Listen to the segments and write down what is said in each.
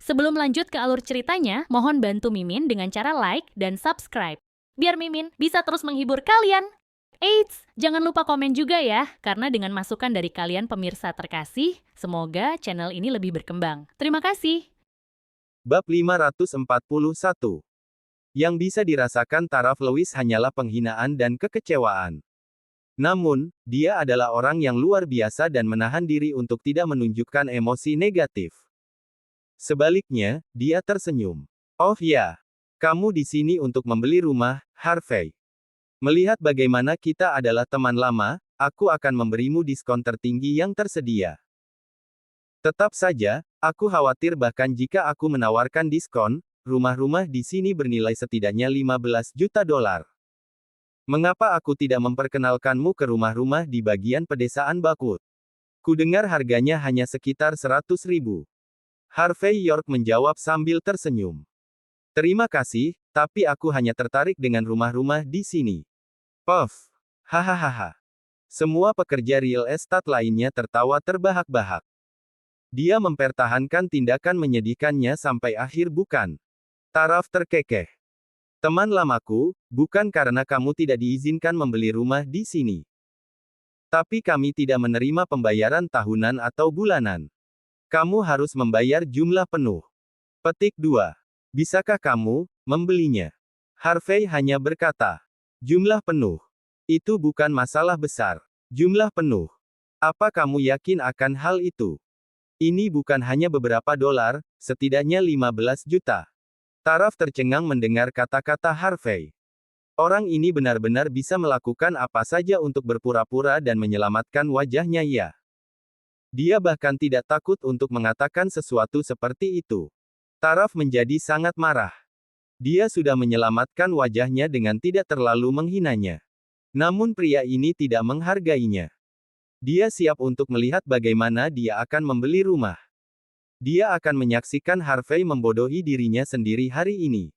Sebelum lanjut ke alur ceritanya, mohon bantu Mimin dengan cara like dan subscribe. Biar Mimin bisa terus menghibur kalian. Eits, jangan lupa komen juga ya, karena dengan masukan dari kalian pemirsa terkasih, semoga channel ini lebih berkembang. Terima kasih. Bab 541. Yang bisa dirasakan taraf Lewis hanyalah penghinaan dan kekecewaan. Namun, dia adalah orang yang luar biasa dan menahan diri untuk tidak menunjukkan emosi negatif. Sebaliknya, dia tersenyum. Oh ya, kamu di sini untuk membeli rumah, Harvey. Melihat bagaimana kita adalah teman lama, aku akan memberimu diskon tertinggi yang tersedia. Tetap saja, aku khawatir bahkan jika aku menawarkan diskon, rumah-rumah di sini bernilai setidaknya 15 juta dolar. Mengapa aku tidak memperkenalkanmu ke rumah-rumah di bagian pedesaan Bakwood? Kudengar harganya hanya sekitar 100 ribu. Harvey York menjawab sambil tersenyum. Terima kasih, tapi aku hanya tertarik dengan rumah-rumah di sini. Puff. Hahaha. Semua pekerja real estate lainnya tertawa terbahak-bahak. Dia mempertahankan tindakan menyedihkannya sampai akhir bukan? Taraf terkekeh. Teman lamaku, bukan karena kamu tidak diizinkan membeli rumah di sini. Tapi kami tidak menerima pembayaran tahunan atau bulanan. Kamu harus membayar jumlah penuh. Petik 2. Bisakah kamu membelinya? Harvey hanya berkata, jumlah penuh. Itu bukan masalah besar. Jumlah penuh. Apa kamu yakin akan hal itu? Ini bukan hanya beberapa dolar, setidaknya 15 juta. Taraf tercengang mendengar kata-kata Harvey. Orang ini benar-benar bisa melakukan apa saja untuk berpura-pura dan menyelamatkan wajahnya ya. Dia bahkan tidak takut untuk mengatakan sesuatu seperti itu. Taraf menjadi sangat marah. Dia sudah menyelamatkan wajahnya dengan tidak terlalu menghinanya. Namun pria ini tidak menghargainya. Dia siap untuk melihat bagaimana dia akan membeli rumah. Dia akan menyaksikan Harvey membodohi dirinya sendiri hari ini.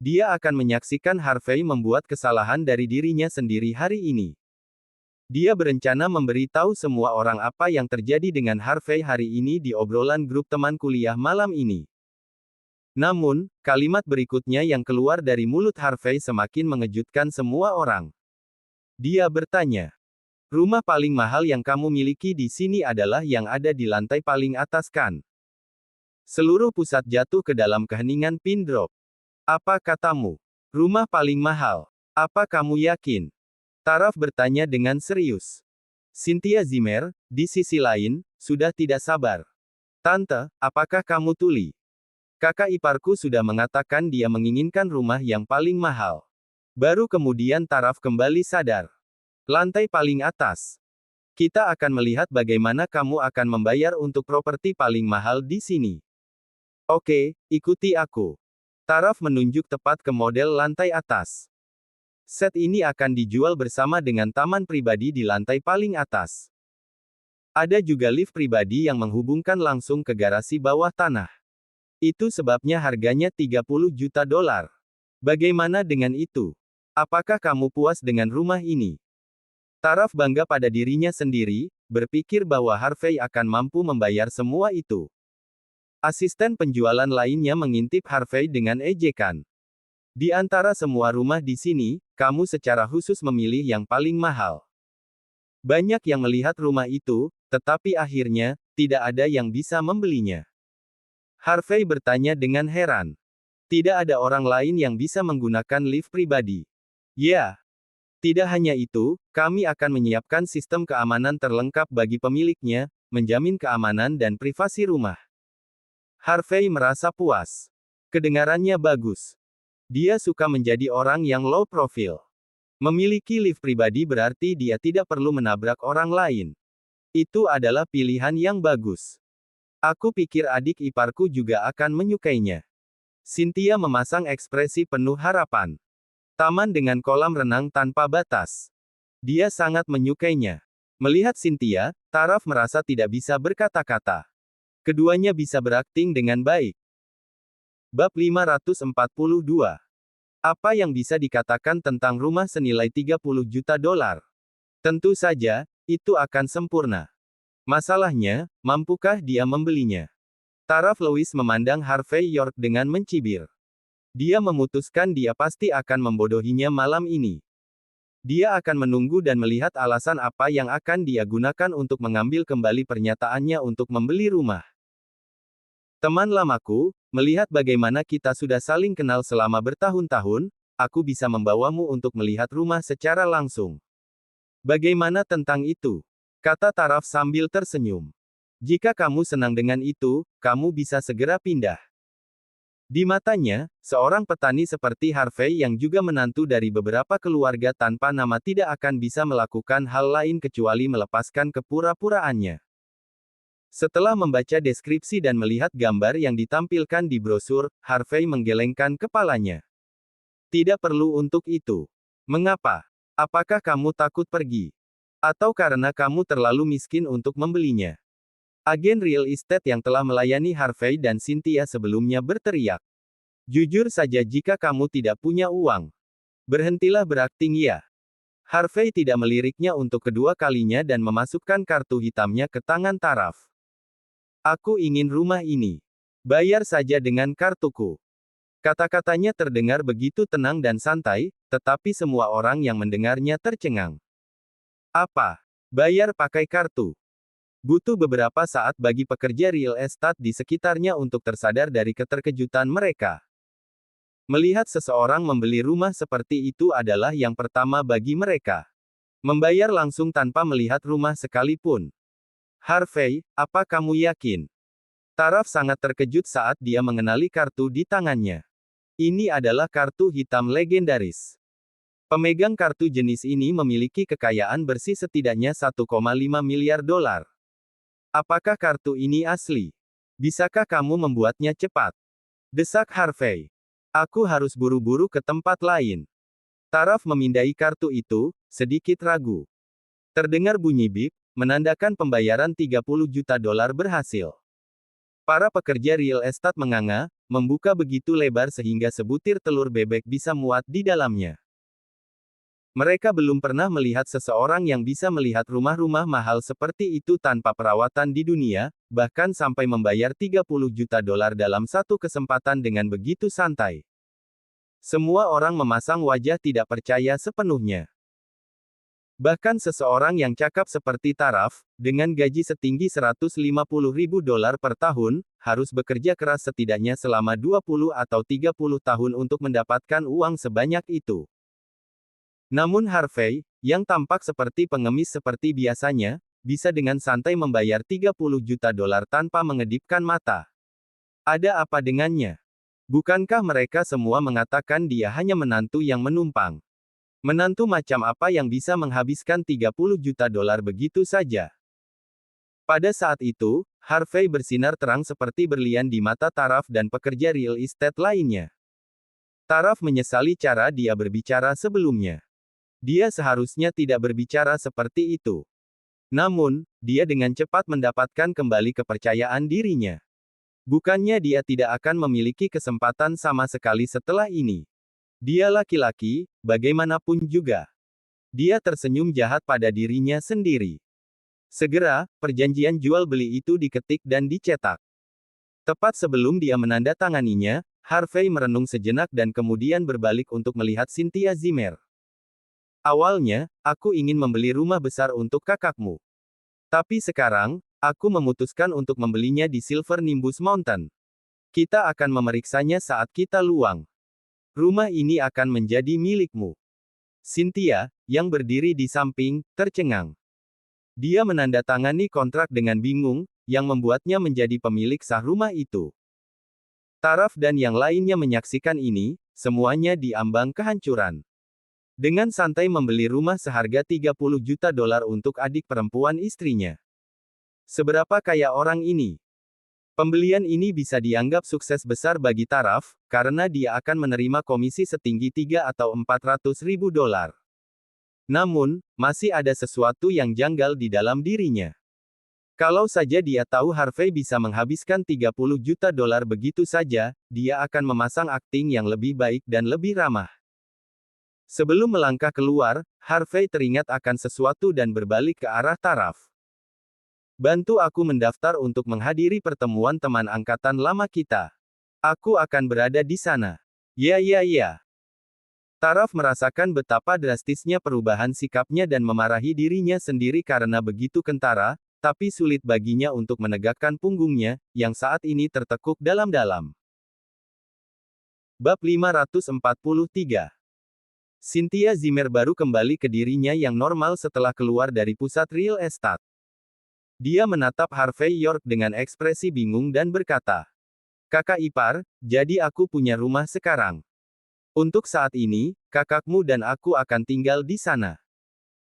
Dia akan menyaksikan Harvey membuat kesalahan dari dirinya sendiri hari ini. Dia berencana memberitahu semua orang apa yang terjadi dengan Harvey hari ini di obrolan grup teman kuliah malam ini. Namun, kalimat berikutnya yang keluar dari mulut Harvey semakin mengejutkan semua orang. Dia bertanya, rumah paling mahal yang kamu miliki di sini adalah yang ada di lantai paling atas kan? Seluruh pusat jatuh ke dalam keheningan pin drop. Apa katamu? Rumah paling mahal. Apa kamu yakin? Taraf bertanya dengan serius. Cynthia Zimmer, di sisi lain, sudah tidak sabar. Tante, apakah kamu tuli? Kakak iparku sudah mengatakan dia menginginkan rumah yang paling mahal. Baru kemudian Taraf kembali sadar. Lantai paling atas. Kita akan melihat bagaimana kamu akan membayar untuk properti paling mahal di sini. Oke, ikuti aku. Taraf menunjuk tepat ke model lantai atas. Set ini akan dijual bersama dengan taman pribadi di lantai paling atas. Ada juga lift pribadi yang menghubungkan langsung ke garasi bawah tanah. Itu sebabnya harganya 30 juta dolar. Bagaimana dengan itu? Apakah kamu puas dengan rumah ini? Taraf bangga pada dirinya sendiri, berpikir bahwa Harvey akan mampu membayar semua itu. Asisten penjualan lainnya mengintip Harvey dengan ejekan. Di antara semua rumah di sini, kamu secara khusus memilih yang paling mahal. Banyak yang melihat rumah itu, tetapi akhirnya, tidak ada yang bisa membelinya. Harvey bertanya dengan heran. Tidak ada orang lain yang bisa menggunakan lift pribadi. Ya. Tidak hanya itu, kami akan menyiapkan sistem keamanan terlengkap bagi pemiliknya, menjamin keamanan dan privasi rumah. Harvey merasa puas. Kedengarannya bagus. Dia suka menjadi orang yang low profile. Memiliki lift pribadi berarti dia tidak perlu menabrak orang lain. Itu adalah pilihan yang bagus. Aku pikir adik iparku juga akan menyukainya. Cynthia memasang ekspresi penuh harapan. Taman dengan kolam renang tanpa batas. Dia sangat menyukainya. Melihat Cynthia, Taraf merasa tidak bisa berkata-kata. Keduanya bisa berakting dengan baik. Bab 542. Apa yang bisa dikatakan tentang rumah senilai 30 juta dolar? Tentu saja, itu akan sempurna. Masalahnya, mampukah dia membelinya? Taraf Lewis memandang Harvey York dengan mencibir. Dia memutuskan dia pasti akan membodohinya malam ini. Dia akan menunggu dan melihat alasan apa yang akan dia gunakan untuk mengambil kembali pernyataannya untuk membeli rumah. Teman lamaku, melihat bagaimana kita sudah saling kenal selama bertahun-tahun, aku bisa membawamu untuk melihat rumah secara langsung. Bagaimana tentang itu? Kata Taraf sambil tersenyum. Jika kamu senang dengan itu, kamu bisa segera pindah. Di matanya, seorang petani seperti Harvey yang juga menantu dari beberapa keluarga tanpa nama tidak akan bisa melakukan hal lain kecuali melepaskan kepura-puraannya. Setelah membaca deskripsi dan melihat gambar yang ditampilkan di brosur, Harvey menggelengkan kepalanya. Tidak perlu untuk itu. Mengapa? Apakah kamu takut pergi? Atau karena kamu terlalu miskin untuk membelinya? Agen real estate yang telah melayani Harvey dan Cynthia sebelumnya berteriak. Jujur saja jika kamu tidak punya uang. Berhentilah berakting ya. Harvey tidak meliriknya untuk kedua kalinya dan memasukkan kartu hitamnya ke tangan Taraf. Aku ingin rumah ini. Bayar saja dengan kartuku. Kata-katanya terdengar begitu tenang dan santai, tetapi semua orang yang mendengarnya tercengang. Apa? Bayar pakai kartu? Butuh beberapa saat bagi pekerja real estate di sekitarnya untuk tersadar dari keterkejutan mereka. Melihat seseorang membeli rumah seperti itu adalah yang pertama bagi mereka. Membayar langsung tanpa melihat rumah sekalipun. Harvey, apa kamu yakin? Taraf sangat terkejut saat dia mengenali kartu di tangannya. Ini adalah kartu hitam legendaris. Pemegang kartu jenis ini memiliki kekayaan bersih setidaknya 1,5 miliar dolar. Apakah kartu ini asli? Bisakah kamu membuatnya cepat? Desak Harvey. Aku harus buru-buru ke tempat lain. Taraf memindai kartu itu, sedikit ragu. Terdengar bunyi bip, menandakan pembayaran 30 juta dolar berhasil. Para pekerja real estate menganga, membuka begitu lebar sehingga sebutir telur bebek bisa muat di dalamnya. Mereka belum pernah melihat seseorang yang bisa melihat rumah-rumah mahal seperti itu tanpa perawatan di dunia, bahkan sampai membayar 30 juta dolar dalam satu kesempatan dengan begitu santai. Semua orang memasang wajah tidak percaya sepenuhnya. Bahkan seseorang yang cakap seperti Taraf, dengan gaji setinggi 150 ribu dolar per tahun, harus bekerja keras setidaknya selama 20 atau 30 tahun untuk mendapatkan uang sebanyak itu. Namun Harvey, yang tampak seperti pengemis seperti biasanya, bisa dengan santai membayar 30 juta dolar tanpa mengedipkan mata. Ada apa dengannya? Bukankah mereka semua mengatakan dia hanya menantu yang menumpang? Menantu macam apa yang bisa menghabiskan 30 juta dolar begitu saja? Pada saat itu, Harvey bersinar terang seperti berlian di mata Taraf dan pekerja real estate lainnya. Taraf menyesali cara dia berbicara sebelumnya. Dia seharusnya tidak berbicara seperti itu. Namun, dia dengan cepat mendapatkan kembali kepercayaan dirinya. Bukannya dia tidak akan memiliki kesempatan sama sekali setelah ini. Dia laki-laki, bagaimanapun juga. Dia tersenyum jahat pada dirinya sendiri. Segera, perjanjian jual beli itu diketik dan dicetak. Tepat sebelum dia menandatanganinya, Harvey merenung sejenak dan kemudian berbalik untuk melihat Cynthia Zimmer. Awalnya, aku ingin membeli rumah besar untuk kakakmu. Tapi sekarang, aku memutuskan untuk membelinya di Silver Nimbus Mountain. Kita akan memeriksanya saat kita luang. Rumah ini akan menjadi milikmu. Cynthia, yang berdiri di samping, tercengang. Dia menandatangani kontrak dengan bingung, yang membuatnya menjadi pemilik sah rumah itu. Taraf dan yang lainnya menyaksikan ini, semuanya diambang kehancuran. Dengan santai membeli rumah seharga 30 juta dolar untuk adik perempuan istrinya. Seberapa kaya orang ini? Pembelian ini bisa dianggap sukses besar bagi Taraf, karena dia akan menerima komisi setinggi 3 atau 400 ribu dolar. Namun, masih ada sesuatu yang janggal di dalam dirinya. Kalau saja dia tahu Harvey bisa menghabiskan 30 juta dolar begitu saja, dia akan memasang akting yang lebih baik dan lebih ramah. Sebelum melangkah keluar, Harvey teringat akan sesuatu dan berbalik ke arah Taraf. Bantu aku mendaftar untuk menghadiri pertemuan teman angkatan lama kita. Aku akan berada di sana. Ya. Taraf merasakan betapa drastisnya perubahan sikapnya dan memarahi dirinya sendiri karena begitu kentara, tapi sulit baginya untuk menegakkan punggungnya, yang saat ini tertekuk dalam-dalam. Bab 543. Cynthia Zimmer baru kembali ke dirinya yang normal setelah keluar dari pusat real estate. Dia menatap Harvey York dengan ekspresi bingung dan berkata, "Kakak ipar, jadi aku punya rumah sekarang. Untuk saat ini, kakakmu dan aku akan tinggal di sana.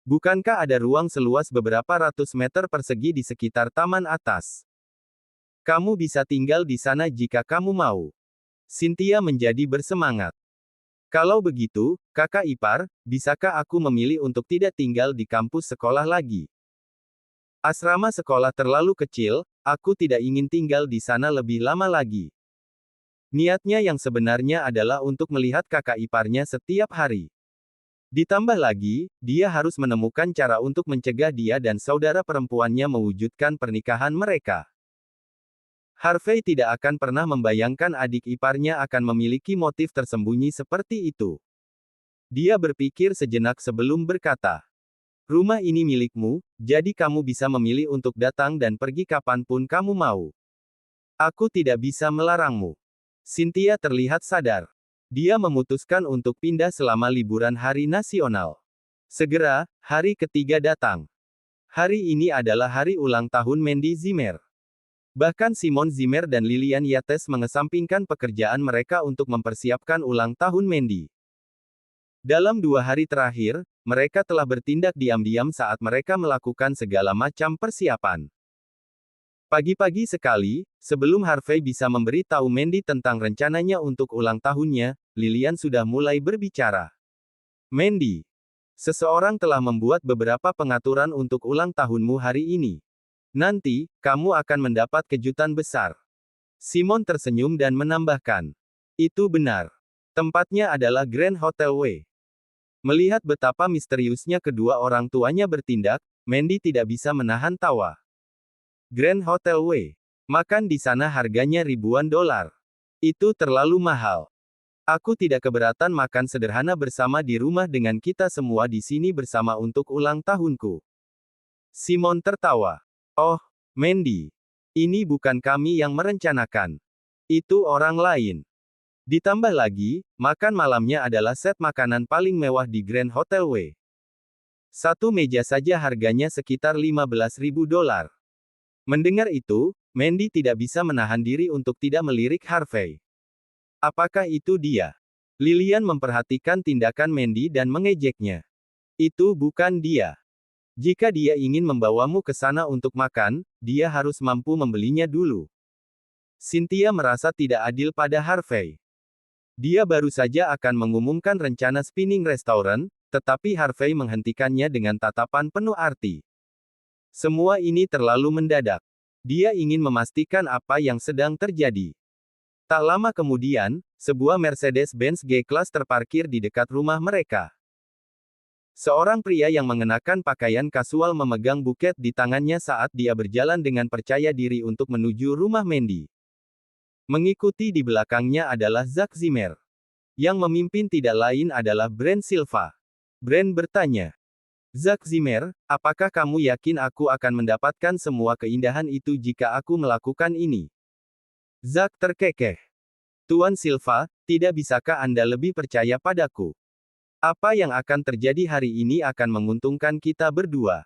Bukankah ada ruang seluas beberapa ratus meter persegi di sekitar taman atas? Kamu bisa tinggal di sana jika kamu mau." Cynthia menjadi bersemangat. "Kalau begitu, kakak ipar, bisakah aku memilih untuk tidak tinggal di kampus sekolah lagi? Asrama sekolah terlalu kecil, aku tidak ingin tinggal di sana lebih lama lagi." Niatnya yang sebenarnya adalah untuk melihat kakak iparnya setiap hari. Ditambah lagi, dia harus menemukan cara untuk mencegah dia dan saudara perempuannya mewujudkan pernikahan mereka. Harvey tidak akan pernah membayangkan adik iparnya akan memiliki motif tersembunyi seperti itu. Dia berpikir sejenak sebelum berkata, "Rumah ini milikmu, jadi kamu bisa memilih untuk datang dan pergi kapanpun kamu mau. Aku tidak bisa melarangmu." Cynthia terlihat sadar. Dia memutuskan untuk pindah selama liburan hari nasional. Segera, hari ketiga datang. Hari ini adalah hari ulang tahun Mandy Zimmer. Bahkan Simon Zimmer dan Lillian Yates mengesampingkan pekerjaan mereka untuk mempersiapkan ulang tahun Mandy. Dalam 2 hari terakhir, mereka telah bertindak diam-diam saat mereka melakukan segala macam persiapan. Pagi-pagi sekali, sebelum Harvey bisa memberi tahu Mandy tentang rencananya untuk ulang tahunnya, Lillian sudah mulai berbicara. "Mandy, seseorang telah membuat beberapa pengaturan untuk ulang tahunmu hari ini. Nanti, kamu akan mendapat kejutan besar." Simon tersenyum dan menambahkan, "Itu benar. Tempatnya adalah Grand Hotel W." Melihat betapa misteriusnya kedua orang tuanya bertindak, Mandy tidak bisa menahan tawa. "Grand Hotel W. Makan di sana harganya ribuan dolar. Itu terlalu mahal. Aku tidak keberatan makan sederhana bersama di rumah dengan kita semua di sini bersama untuk ulang tahunku." Simon tertawa. "Oh, Mandy. Ini bukan kami yang merencanakan. Itu orang lain. Ditambah lagi, makan malamnya adalah set makanan paling mewah di Grand Hotel W. Satu meja saja harganya sekitar 15.000 dolar." Mendengar itu, Mandy tidak bisa menahan diri untuk tidak melirik Harvey. "Apakah itu dia?" Lillian memperhatikan tindakan Mandy dan mengejeknya. "Itu bukan dia. Jika dia ingin membawamu ke sana untuk makan, dia harus mampu membelinya dulu." Cynthia merasa tidak adil pada Harvey. Dia baru saja akan mengumumkan rencana spinning restaurant, tetapi Harvey menghentikannya dengan tatapan penuh arti. Semua ini terlalu mendadak. Dia ingin memastikan apa yang sedang terjadi. Tak lama kemudian, sebuah Mercedes-Benz G-Class terparkir di dekat rumah mereka. Seorang pria yang mengenakan pakaian kasual memegang buket di tangannya saat dia berjalan dengan percaya diri untuk menuju rumah Mandy. Mengikuti di belakangnya adalah Zack Zimmer. Yang memimpin tidak lain adalah Brent Silva. Brent bertanya, "Zack Zimmer, apakah kamu yakin aku akan mendapatkan semua keindahan itu jika aku melakukan ini?" Zack terkekeh. "Tuan Silva, tidak bisakah Anda lebih percaya padaku? Apa yang akan terjadi hari ini akan menguntungkan kita berdua.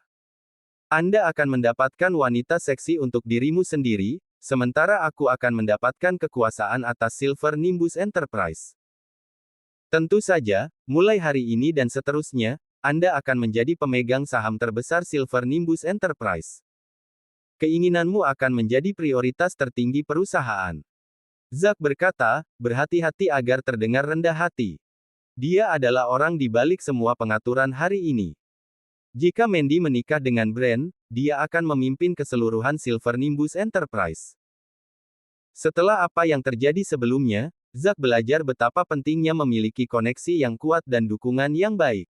Anda akan mendapatkan wanita seksi untuk dirimu sendiri, sementara aku akan mendapatkan kekuasaan atas Silver Nimbus Enterprise. Tentu saja, mulai hari ini dan seterusnya, Anda akan menjadi pemegang saham terbesar Silver Nimbus Enterprise. Keinginanmu akan menjadi prioritas tertinggi perusahaan." Zack berkata, berhati-hati agar terdengar rendah hati. Dia adalah orang di balik semua pengaturan hari ini. Jika Mandy menikah dengan Brent, dia akan memimpin keseluruhan Silver Nimbus Enterprise. Setelah apa yang terjadi sebelumnya, Zack belajar betapa pentingnya memiliki koneksi yang kuat dan dukungan yang baik.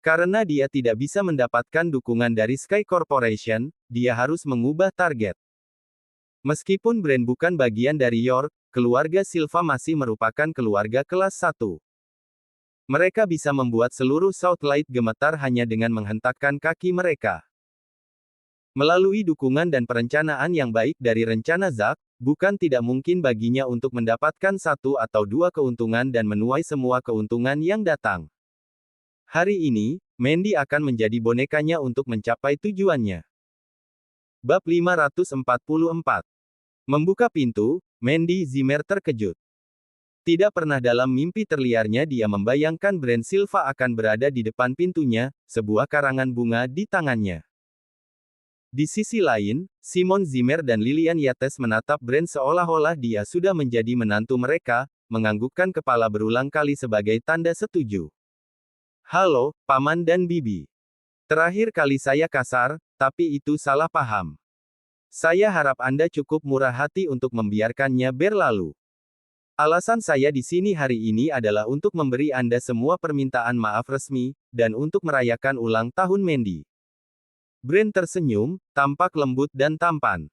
Karena dia tidak bisa mendapatkan dukungan dari Sky Corporation, dia harus mengubah target. Meskipun Brand bukan bagian dari York, keluarga Silva masih merupakan keluarga kelas 1. Mereka bisa membuat seluruh Southlight gemetar hanya dengan menghentakkan kaki mereka. Melalui dukungan dan perencanaan yang baik dari rencana Zack, bukan tidak mungkin baginya untuk mendapatkan satu atau dua keuntungan dan menuai semua keuntungan yang datang. Hari ini, Mandy akan menjadi bonekanya untuk mencapai tujuannya. Bab 544. Membuka pintu, Mandy Zimmer terkejut. Tidak pernah dalam mimpi terliarnya dia membayangkan Brand Silva akan berada di depan pintunya, sebuah karangan bunga di tangannya. Di sisi lain, Simon Zimmer dan Lillian Yates menatap Brand seolah-olah dia sudah menjadi menantu mereka, menganggukkan kepala berulang kali sebagai tanda setuju. Halo, Paman dan Bibi. Terakhir kali saya kasar, tapi itu salah paham. Saya harap Anda cukup murah hati untuk membiarkannya berlalu. Alasan saya di sini hari ini adalah untuk memberi Anda semua permintaan maaf resmi, dan untuk merayakan ulang tahun Mandy. Brand tersenyum, tampak lembut dan tampan.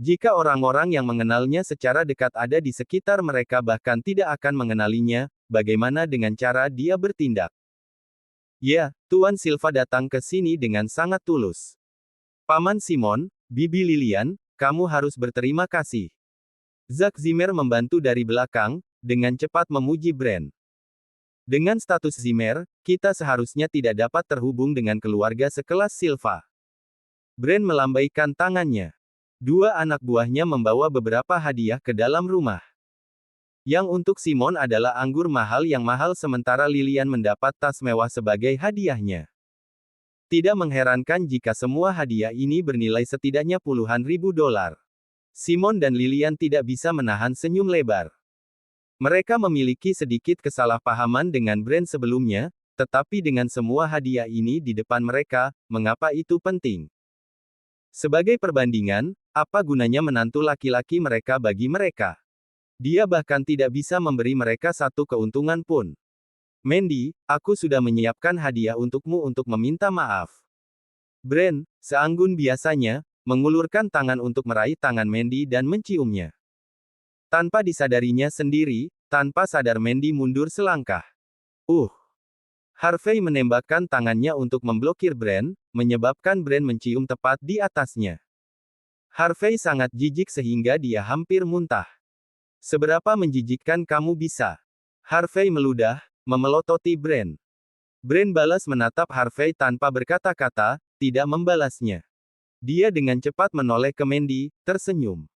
Jika orang-orang yang mengenalnya secara dekat ada di sekitar mereka bahkan tidak akan mengenalinya, bagaimana dengan cara dia bertindak? Ya, Tuan Silva datang ke sini dengan sangat tulus. Paman Simon, Bibi Lillian, kamu harus berterima kasih. Zack Zimmer membantu dari belakang, dengan cepat memuji Brand. Dengan status Zimmer, kita seharusnya tidak dapat terhubung dengan keluarga sekelas Silva. Brand melambaikan tangannya. Dua anak buahnya membawa beberapa hadiah ke dalam rumah. Yang untuk Simon adalah anggur mahal yang mahal sementara Lillian mendapat tas mewah sebagai hadiahnya. Tidak mengherankan jika semua hadiah ini bernilai setidaknya puluhan ribu dolar. Simon dan Lillian tidak bisa menahan senyum lebar. Mereka memiliki sedikit kesalahpahaman dengan Brand sebelumnya, tetapi dengan semua hadiah ini di depan mereka, mengapa itu penting? Sebagai perbandingan, apa gunanya menantu laki-laki mereka bagi mereka? Dia bahkan tidak bisa memberi mereka satu keuntungan pun. Mandy, aku sudah menyiapkan hadiah untukmu untuk meminta maaf. Brand, seanggun biasanya, mengulurkan tangan untuk meraih tangan Mandy dan menciumnya. Tanpa disadarinya sendiri, tanpa sadar Mandy mundur selangkah. Harvey menembakkan tangannya untuk memblokir Brand, menyebabkan Brand mencium tepat di atasnya. Harvey sangat jijik sehingga dia hampir muntah. Seberapa menjijikkan kamu bisa? Harvey meludah, memelototi Brand. Brand balas menatap Harvey tanpa berkata-kata, tidak membalasnya. Dia dengan cepat menoleh ke Mandy, tersenyum.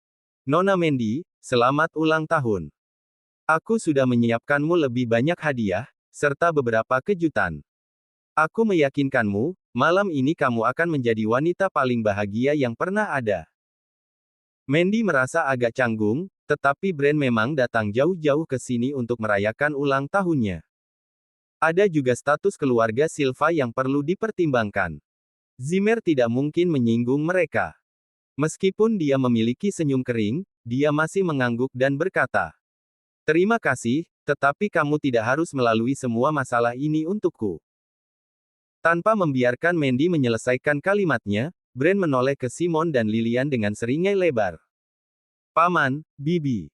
Nona Mandy, selamat ulang tahun. Aku sudah menyiapkanmu lebih banyak hadiah, serta beberapa kejutan. Aku meyakinkanmu, malam ini kamu akan menjadi wanita paling bahagia yang pernah ada. Mandy merasa agak canggung, tetapi Brand memang datang jauh-jauh ke sini untuk merayakan ulang tahunnya. Ada juga status keluarga Silva yang perlu dipertimbangkan. Zimmer tidak mungkin menyinggung mereka. Meskipun dia memiliki senyum kering, dia masih mengangguk dan berkata, "Terima kasih, tetapi kamu tidak harus melalui semua masalah ini untukku." Tanpa membiarkan Mandy menyelesaikan kalimatnya, Brand menoleh ke Simon dan Lillian dengan seringai lebar. Paman, Bibi.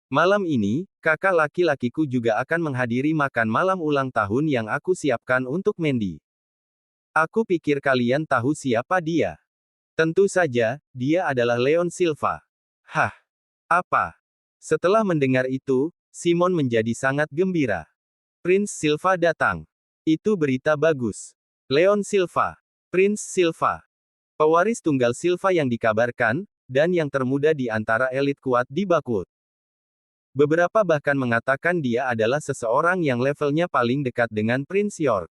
Malam ini, kakak laki-lakiku juga akan menghadiri makan malam ulang tahun yang aku siapkan untuk Mandy. Aku pikir kalian tahu siapa dia. Tentu saja, dia adalah Leon Silva. Hah? Apa? Setelah mendengar itu, Simon menjadi sangat gembira. Prince Silva datang. Itu berita bagus. Leon Silva. Prince Silva. Pewaris tunggal Silva yang dikabarkan, dan yang termuda di antara elit kuat di Bakwood. Beberapa bahkan mengatakan dia adalah seseorang yang levelnya paling dekat dengan Prince York.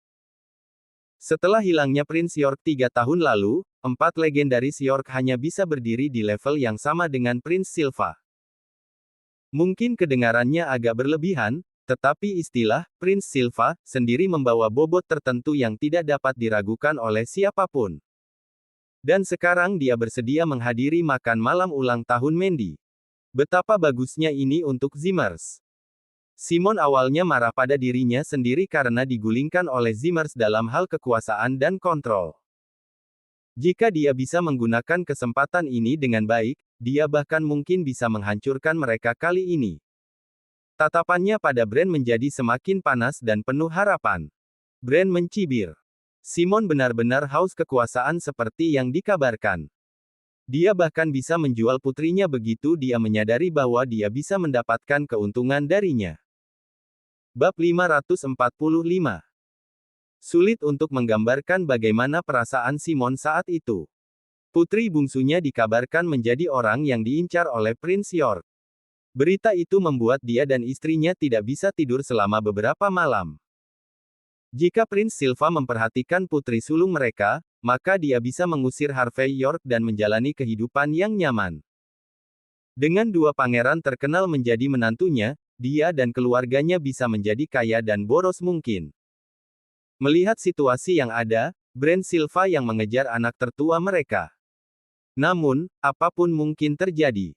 Setelah hilangnya Prince York 3 tahun lalu, 4 legendaris York hanya bisa berdiri di level yang sama dengan Prince Silva. Mungkin kedengarannya agak berlebihan, tetapi istilah Prince Silva sendiri membawa bobot tertentu yang tidak dapat diragukan oleh siapapun. Dan sekarang dia bersedia menghadiri makan malam ulang tahun Mandy. Betapa bagusnya ini untuk Zimmers. Simon awalnya marah pada dirinya sendiri karena digulingkan oleh Zimmers dalam hal kekuasaan dan kontrol. Jika dia bisa menggunakan kesempatan ini dengan baik, dia bahkan mungkin bisa menghancurkan mereka kali ini. Tatapannya pada Brand menjadi semakin panas dan penuh harapan. Brand mencibir. Simon benar-benar haus kekuasaan seperti yang dikabarkan. Dia bahkan bisa menjual putrinya begitu dia menyadari bahwa dia bisa mendapatkan keuntungan darinya. Bab 545. Sulit untuk menggambarkan bagaimana perasaan Simon saat itu. Putri bungsunya dikabarkan menjadi orang yang diincar oleh Prince York. Berita itu membuat dia dan istrinya tidak bisa tidur selama beberapa malam. Jika Prince Silva memperhatikan putri sulung mereka, maka dia bisa mengusir Harvey York dan menjalani kehidupan yang nyaman. Dengan dua pangeran terkenal menjadi menantunya, dia dan keluarganya bisa menjadi kaya dan boros mungkin. Melihat situasi yang ada, Brand Silva yang mengejar anak tertua mereka. Namun, apapun mungkin terjadi.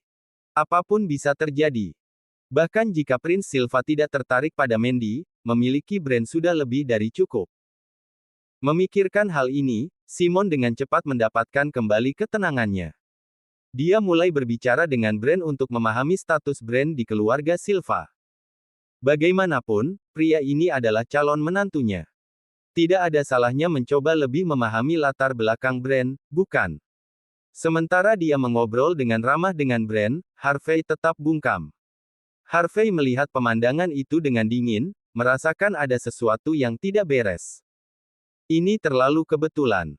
Apapun bisa terjadi. Bahkan jika Prince Silva tidak tertarik pada Mandy, memiliki Brand sudah lebih dari cukup. Memikirkan hal ini, Simon dengan cepat mendapatkan kembali ketenangannya. Dia mulai berbicara dengan Brand untuk memahami status Brand di keluarga Silva. Bagaimanapun, pria ini adalah calon menantunya. Tidak ada salahnya mencoba lebih memahami latar belakang Brand, bukan? Sementara dia mengobrol dengan ramah dengan Brand, Harvey tetap bungkam. Harvey melihat pemandangan itu dengan dingin, merasakan ada sesuatu yang tidak beres. Ini terlalu kebetulan.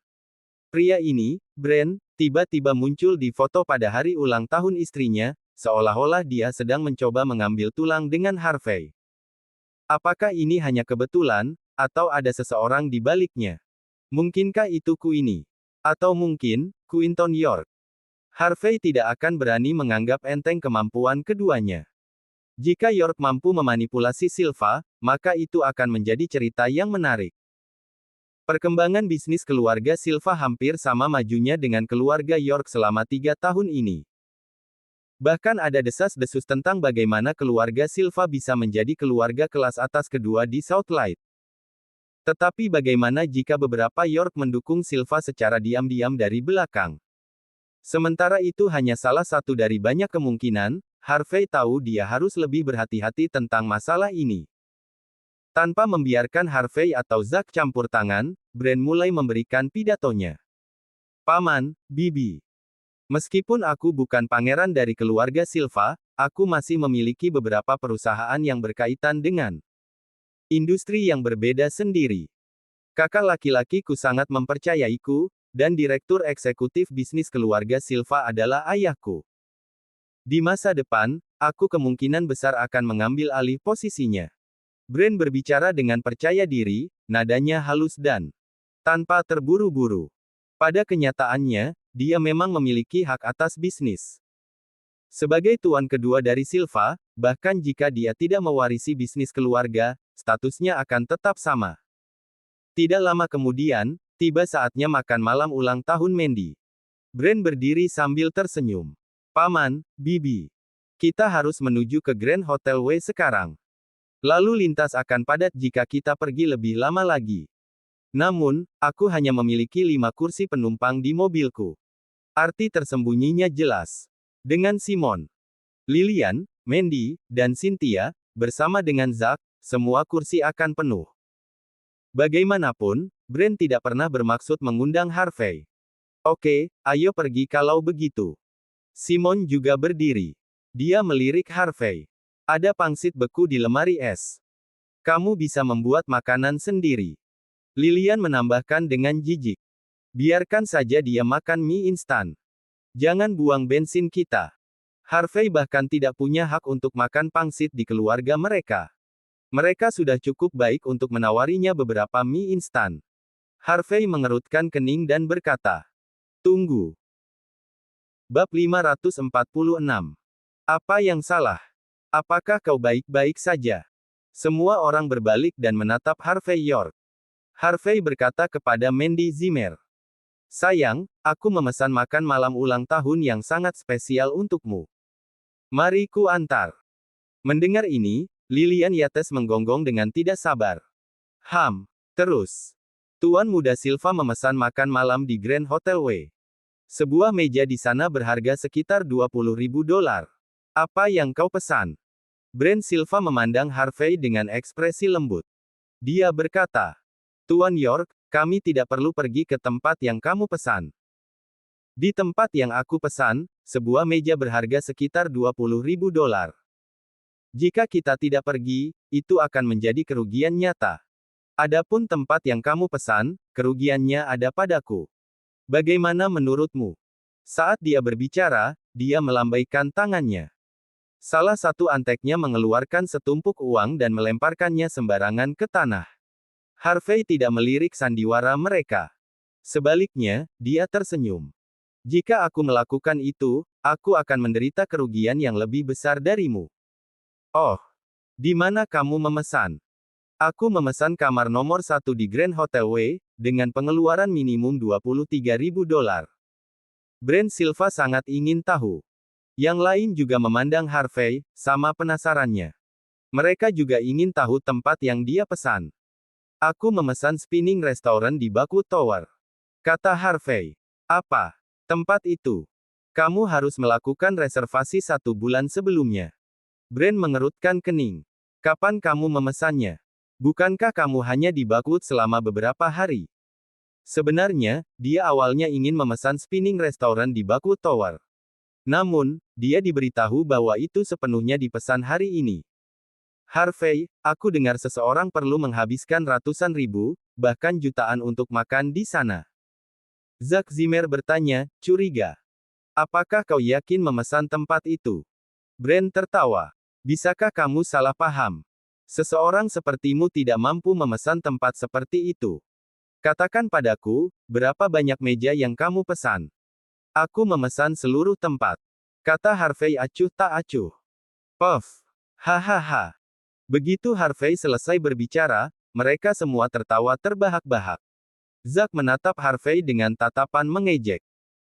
Pria ini, Brand, tiba-tiba muncul di foto pada hari ulang tahun istrinya, seolah-olah dia sedang mencoba mengambil tulang dengan Harvey. Apakah ini hanya kebetulan, atau ada seseorang di baliknya? Mungkinkah itu Queenie? Atau mungkin, Quinton York? Harvey tidak akan berani menganggap enteng kemampuan keduanya. Jika York mampu memanipulasi Silva, maka itu akan menjadi cerita yang menarik. Perkembangan bisnis keluarga Silva hampir sama majunya dengan keluarga York selama 3 tahun ini. Bahkan ada desas-desus tentang bagaimana keluarga Silva bisa menjadi keluarga kelas atas kedua di Southlight. Tetapi bagaimana jika beberapa York mendukung Silva secara diam-diam dari belakang? Sementara itu hanya salah satu dari banyak kemungkinan, Harvey tahu dia harus lebih berhati-hati tentang masalah ini. Tanpa membiarkan Harvey atau Zack campur tangan, Brand mulai memberikan pidatonya. Paman, Bibi. Meskipun aku bukan pangeran dari keluarga Silva, aku masih memiliki beberapa perusahaan yang berkaitan dengan industri yang berbeda sendiri. Kakak laki-lakiku sangat mempercayaiku, dan direktur eksekutif bisnis keluarga Silva adalah ayahku. Di masa depan, aku kemungkinan besar akan mengambil alih posisinya. Brand berbicara dengan percaya diri, nadanya halus dan tanpa terburu-buru. Pada kenyataannya, dia memang memiliki hak atas bisnis. Sebagai tuan kedua dari Silva, bahkan jika dia tidak mewarisi bisnis keluarga, statusnya akan tetap sama. Tidak lama kemudian, tiba saatnya makan malam ulang tahun Mandy. Brand berdiri sambil tersenyum. Paman, Bibi. Kita harus menuju ke Grand Hotel W sekarang. Lalu lintas akan padat jika kita pergi lebih lama lagi. Namun, aku hanya memiliki 5 kursi penumpang di mobilku. Arti tersembunyinya jelas. Dengan Simon, Lilian, Mandy, dan Cynthia, bersama dengan Zack, semua kursi akan penuh. Bagaimanapun, Brand tidak pernah bermaksud mengundang Harvey. Oke, ayo pergi kalau begitu. Simon juga berdiri. Dia melirik Harvey. Ada pangsit beku di lemari es. Kamu bisa membuat makanan sendiri. Lilian menambahkan dengan jijik. Biarkan saja dia makan mie instan. Jangan buang bensin kita. Harvey bahkan tidak punya hak untuk makan pangsit di keluarga mereka. Mereka sudah cukup baik untuk menawarinya beberapa mie instan. Harvey mengerutkan kening dan berkata, "Tunggu." Bab 546. Apa yang salah? Apakah kau baik-baik saja? Semua orang berbalik dan menatap Harvey York. Harvey berkata kepada Mandy Zimmer. Sayang, aku memesan makan malam ulang tahun yang sangat spesial untukmu. Mari ku antar. Mendengar ini, Lilian Yates menggonggong dengan tidak sabar. Terus. Tuan Muda Silva memesan makan malam di Grand Hotel W. Sebuah meja di sana berharga sekitar $20.000. Apa yang kau pesan? Brand Silva memandang Harvey dengan ekspresi lembut. Dia berkata, Tuan York, kami tidak perlu pergi ke tempat yang kamu pesan. Di tempat yang aku pesan, sebuah meja berharga sekitar $20.000. Jika kita tidak pergi, itu akan menjadi kerugian nyata. Adapun tempat yang kamu pesan, kerugiannya ada padaku. Bagaimana menurutmu? Saat dia berbicara, dia melambaikan tangannya. Salah satu anteknya mengeluarkan setumpuk uang dan melemparkannya sembarangan ke tanah. Harvey tidak melirik sandiwara mereka. Sebaliknya, dia tersenyum. Jika aku melakukan itu, aku akan menderita kerugian yang lebih besar darimu. Oh, di mana kamu memesan? Aku memesan kamar nomor 1 di Grand Hotel W, dengan pengeluaran minimum $23.000. Brand Silva sangat ingin tahu. Yang lain juga memandang Harvey, sama penasarannya. Mereka juga ingin tahu tempat yang dia pesan. Aku memesan spinning restaurant di Baku Tower. Kata Harvey. Apa? Tempat itu? Kamu harus melakukan reservasi 1 bulan sebelumnya. Brand mengerutkan kening. Kapan kamu memesannya? Bukankah kamu hanya di Baku selama beberapa hari? Sebenarnya, dia awalnya ingin memesan spinning restaurant di Baku Tower. Namun, dia diberitahu bahwa itu sepenuhnya dipesan hari ini. Harvey, aku dengar seseorang perlu menghabiskan ratusan ribu, bahkan jutaan untuk makan di sana. Zack Zimmer bertanya, curiga. Apakah kau yakin memesan tempat itu? Brand tertawa. Bisakah kamu salah paham? Seseorang sepertimu tidak mampu memesan tempat seperti itu. Katakan padaku, berapa banyak meja yang kamu pesan? Aku memesan seluruh tempat. Kata Harvey acuh tak acuh. Puff. Hahaha. Begitu Harvey selesai berbicara, mereka semua tertawa terbahak-bahak. Zack menatap Harvey dengan tatapan mengejek.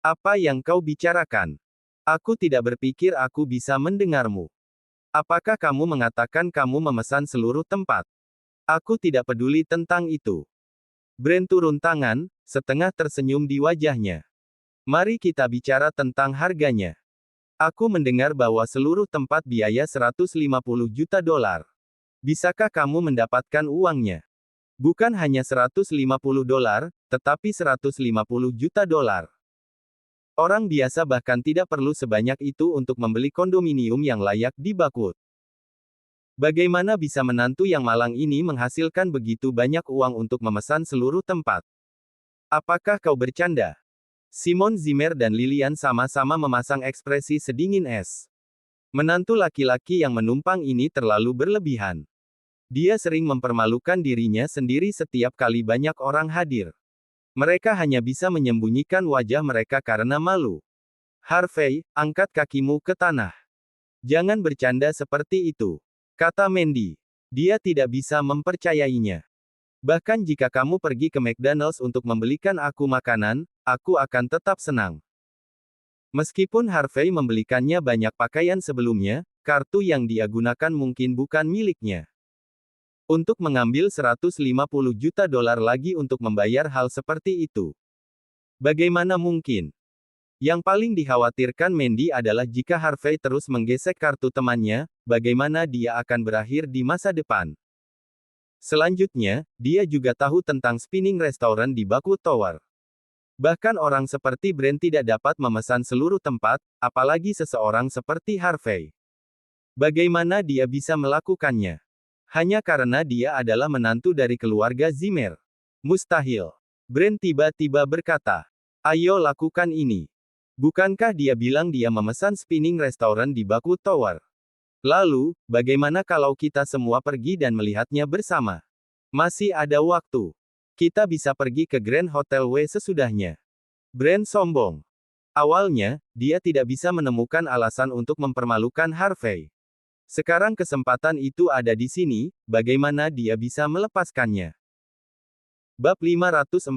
Apa yang kau bicarakan? Aku tidak berpikir aku bisa mendengarmu. Apakah kamu mengatakan kamu memesan seluruh tempat? Aku tidak peduli tentang itu. Brand turun tangan, setengah tersenyum di wajahnya. Mari kita bicara tentang harganya. Aku mendengar bahwa seluruh tempat biaya $150 juta. Bisakah kamu mendapatkan uangnya? Bukan hanya $150, tetapi $150 juta. Orang biasa bahkan tidak perlu sebanyak itu untuk membeli kondominium yang layak di Baku. Bagaimana bisa menantu yang malang ini menghasilkan begitu banyak uang untuk memesan seluruh tempat? Apakah kau bercanda? Simon Zimmer dan Lilian sama-sama memasang ekspresi sedingin es. Menantu laki-laki yang menumpang ini terlalu berlebihan. Dia sering mempermalukan dirinya sendiri setiap kali banyak orang hadir. Mereka hanya bisa menyembunyikan wajah mereka karena malu. Harvey, angkat kakimu ke tanah. Jangan bercanda seperti itu. Kata Mandy. Dia tidak bisa mempercayainya. Bahkan jika kamu pergi ke McDonald's untuk membelikan aku makanan, aku akan tetap senang. Meskipun Harvey membelikannya banyak pakaian sebelumnya, kartu yang dia gunakan mungkin bukan miliknya. Untuk mengambil $150 juta lagi untuk membayar hal seperti itu. Bagaimana mungkin? Yang paling dikhawatirkan Mandy adalah jika Harvey terus menggesek kartu temannya, bagaimana dia akan berakhir di masa depan. Selanjutnya, dia juga tahu tentang spinning restaurant di Baku Tower. Bahkan orang seperti Brand tidak dapat memesan seluruh tempat, apalagi seseorang seperti Harvey. Bagaimana dia bisa melakukannya? Hanya karena dia adalah menantu dari keluarga Zimmer. Mustahil. Brand tiba-tiba berkata, ayo lakukan ini. Bukankah dia bilang dia memesan spinning restaurant di Baku Tower? Lalu, bagaimana kalau kita semua pergi dan melihatnya bersama? Masih ada waktu. Kita bisa pergi ke Grand Hotel W sesudahnya. Brand sombong. Awalnya, dia tidak bisa menemukan alasan untuk mempermalukan Harvey. Sekarang kesempatan itu ada di sini, bagaimana dia bisa melepaskannya? Bab 547.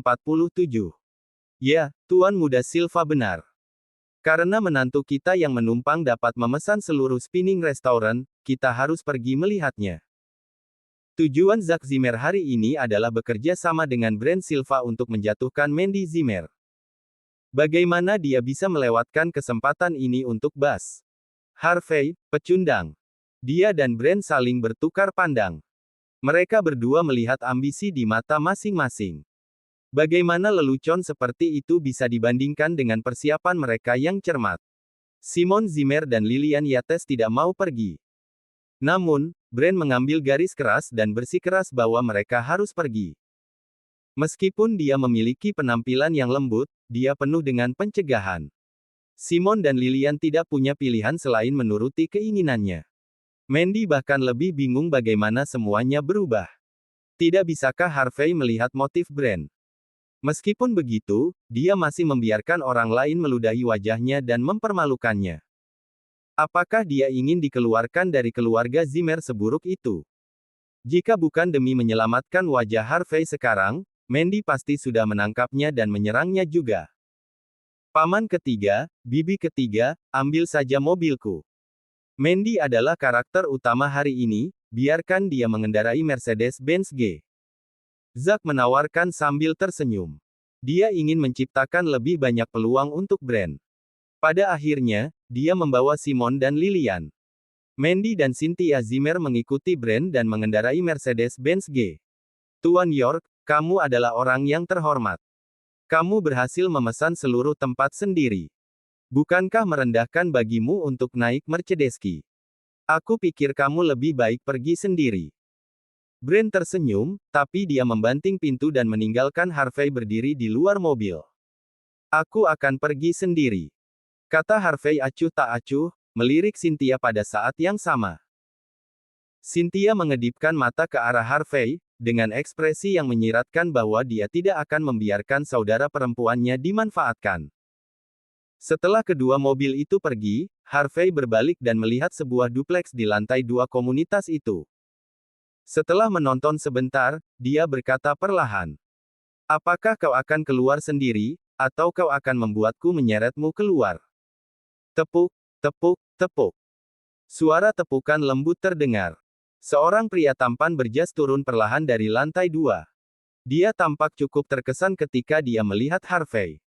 Ya, Tuan Muda Silva benar. Karena menantu kita yang menumpang dapat memesan seluruh spinning restaurant, kita harus pergi melihatnya. Tujuan Zack Zimmer hari ini adalah bekerja sama dengan Brand Silva untuk menjatuhkan Mandy Zimmer. Bagaimana dia bisa melewatkan kesempatan ini untuk Bas Harvey, pecundang? Dia dan Brand saling bertukar pandang. Mereka berdua melihat ambisi di mata masing-masing. Bagaimana lelucon seperti itu bisa dibandingkan dengan persiapan mereka yang cermat? Simon Zimmer dan Lilian Yates tidak mau pergi. Namun, Brand mengambil garis keras dan bersikeras bahwa mereka harus pergi. Meskipun dia memiliki penampilan yang lembut, dia penuh dengan pencegahan. Simon dan Lilian tidak punya pilihan selain menuruti keinginannya. Mandy bahkan lebih bingung bagaimana semuanya berubah. Tidak bisakah Harvey melihat motif Brand? Meskipun begitu, dia masih membiarkan orang lain meludahi wajahnya dan mempermalukannya. Apakah dia ingin dikeluarkan dari keluarga Zimmer seburuk itu? Jika bukan demi menyelamatkan wajah Harvey sekarang, Mandy pasti sudah menangkapnya dan menyerangnya juga. Paman ketiga, bibi ketiga, ambil saja mobilku. Mandy adalah karakter utama hari ini, biarkan dia mengendarai Mercedes-Benz G. Zack menawarkan sambil tersenyum. Dia ingin menciptakan lebih banyak peluang untuk Brand. Pada akhirnya, dia membawa Simon dan Lilian. Mandy dan Cynthia Zimmer mengikuti Brand dan mengendarai Mercedes-Benz G. Tuan York, kamu adalah orang yang terhormat. Kamu berhasil memesan seluruh tempat sendiri. Bukankah merendahkan bagimu untuk naik Mercedes-Ki? Aku pikir kamu lebih baik pergi sendiri. Brand tersenyum, tapi dia membanting pintu dan meninggalkan Harvey berdiri di luar mobil. Aku akan pergi sendiri, kata Harvey acuh tak acuh, melirik Cynthia pada saat yang sama. Cynthia mengedipkan mata ke arah Harvey, dengan ekspresi yang menyiratkan bahwa dia tidak akan membiarkan saudara perempuannya dimanfaatkan. Setelah kedua mobil itu pergi, Harvey berbalik dan melihat sebuah dupleks di lantai 2 komunitas itu. Setelah menonton sebentar, dia berkata perlahan. Apakah kau akan keluar sendiri, atau kau akan membuatku menyeretmu keluar? Tepuk, tepuk, tepuk. Suara tepukan lembut terdengar. Seorang pria tampan berjas turun perlahan dari lantai 2. Dia tampak cukup terkesan ketika dia melihat Harvey.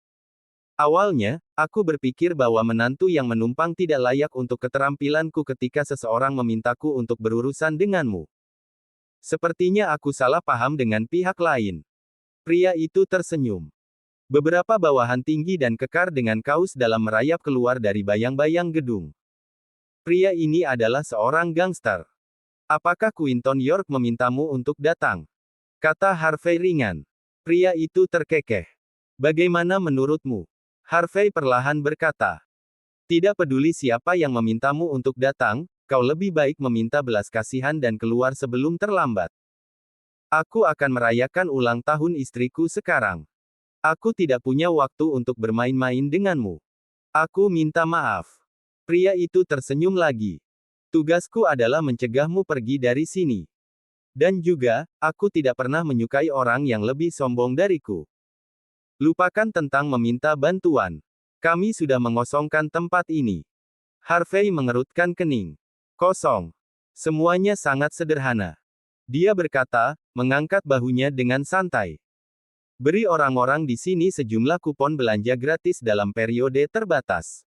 Awalnya, aku berpikir bahwa menantu yang menumpang tidak layak untuk keterampilanku ketika seseorang memintaku untuk berurusan denganmu. Sepertinya aku salah paham dengan pihak lain. Pria itu tersenyum. Beberapa bawahan tinggi dan kekar dengan kaus dalam merayap keluar dari bayang-bayang gedung. Pria ini adalah seorang gangster. Apakah Quinton York memintamu untuk datang? Kata Harvey ringan. Pria itu terkekeh. Bagaimana menurutmu? Harvey perlahan berkata. Tidak peduli siapa yang memintamu untuk datang, kau lebih baik meminta belas kasihan dan keluar sebelum terlambat. Aku akan merayakan ulang tahun istriku sekarang. Aku tidak punya waktu untuk bermain-main denganmu. Aku minta maaf. Pria itu tersenyum lagi. Tugasku adalah mencegahmu pergi dari sini. Dan juga, aku tidak pernah menyukai orang yang lebih sombong dariku. Lupakan tentang meminta bantuan. Kami sudah mengosongkan tempat ini. Harvey mengerutkan kening. Kosong. Semuanya sangat sederhana. Dia berkata, mengangkat bahunya dengan santai. Beri orang-orang di sini sejumlah kupon belanja gratis dalam periode terbatas.